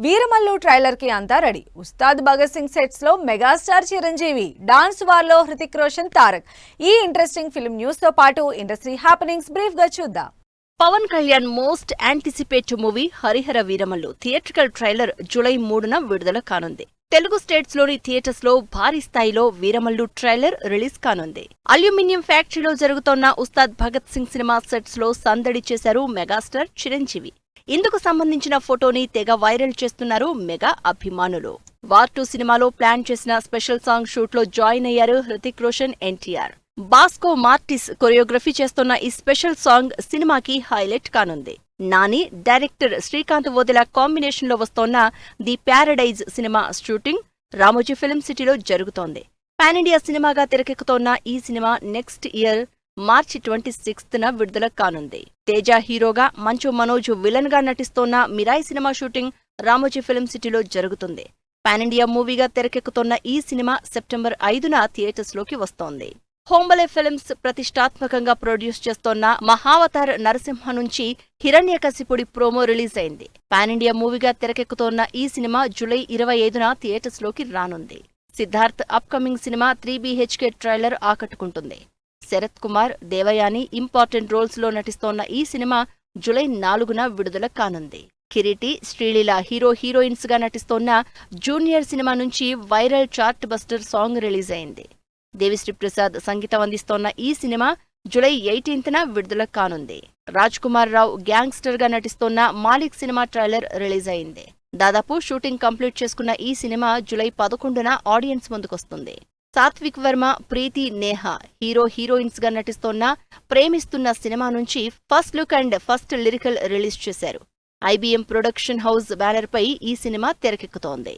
Veeramallu trailer కి అంతా ready. Ustaad Bhagat Singh sets లో మెగాస్టార్ చిరంజీవి, డాన్స్ వార్ లో హృతిక్ రోషన్, తారక్. ఈ ఇంట్రెస్టింగ్ ఫిల్మ్ న్యూస్ తో పాటు ఇండస్ట్రీ హ్యాపెనింగ్స్ బ్రీఫ్ గా చూద్దాం. Pawan Kalyan most anticipate movie Harihara Veeramallu theatrical trailer July 3న విడుదల కానుంది. తెలుగు స్టేట్స్ లోని థియేటర్స్ లో భారీ స్థాయిలో వీరమల్లు ట్రైలర్ రిలీజ్ కానుంది. అల్యూమినియం ఫ్యాక్టరీలో జరుగుతోన్న ఉస్తాద్ భగత్ సింగ్ సినిమా సెట్స్ లో సందడి చేశారు మెగాస్టార్ చిరంజీవి. ఇందుకు సంబంధించిన ఫోటోని తెగ వైరల్ చేస్తున్నారు మెగా అభిమానులు. వార్ 2 సినిమాలో ప్లాన్ చేసిన స్పెషల్ సాంగ్ షూట్ లో జాయిన్ అయ్యారు హృతిక్ రోషన్, ఎన్టీఆర్. బాస్కో మార్టిస్ కొరియోగ్రఫీ చేస్తున్న ఈ స్పెషల్ సాంగ్ సినిమాకి హైలైట్ కానుంది. నాని, డైరెక్టర్ శ్రీకాంత్ వోదెల కాంబినేషన్ లో వస్తోన్న the paradise cinema shooting Ramoji film సిటీలో జరుగుతోంది. పాన్ ఇండియా సినిమాగా తెరకెక్కుతోన్న ఈ సినిమా నెక్స్ట్ ఇయర్ మార్చి 26న విడుదల కానుంది. తేజ హీరోగా, మంచు మనోజ్ విలన్ గా నటిస్తోన్న Mirai cinema shooting Ramoji film సిటీలో జరుగుతుంది. పాన్ ఇండియా మూవీగా తెరకెక్కుతోన్న ఈ సినిమా సెప్టెంబర్ 5న థియేటర్స్ లోకి వస్తోంది. హోంబలే ఫిల్మ్స్ ప్రతిష్టాత్మకంగా ప్రొడ్యూస్ చేస్తోన్న మహావతార్ నరసింహ నుంచి హిరణ్యకశిపుడి ప్రోమో రిలీజ్ అయింది. పాన్ ఇండియా మూవీగా తెరకెక్కుతోన్న ఈ సినిమా జూలై 25న థియేటర్స్ లోకి రానుంది. Siddharth upcoming cinema 3BHK trailer ఆకట్టుకుంటుంది. శరత్ కుమార్, దేవయాని ఇంపార్టెంట్ రోల్స్ లో నటిస్తోన్న ఈ సినిమా జూలై 4న విడుదల కానుంది. కిరీటి, శ్రీలీల హీరోయిన్స్ గా నటిస్తోన్న జూనియర్ సినిమా నుంచి viral chart buster song release అయింది. దేవిశ్రీ ప్రసాద్ సంగీతం అందిస్తోన్న ఈ సినిమా జూలై 18న విడుదల కానుంది. రాజ్ కుమార్ రావు గ్యాంగ్స్టర్ గా నటిస్తోన్న మాలిక్ సినిమా ట్రైలర్ రిలీజ్ అయింది. దాదాపు షూటింగ్ కంప్లీట్ చేసుకున్న ఈ సినిమా జూలై 11న ఆడియన్స్ ముందుకొస్తుంది. సాత్విక్ వర్మ, ప్రీతి, నేహా హీరోయిన్స్ గా నటిస్తోన్న ప్రేమిస్తున్న సినిమా నుంచి first look and first lyrical release చేశారు. IBM ప్రొడక్షన్ హౌస్ బ్యానర్ పై ఈ సినిమా తెరకెక్కుతోంది.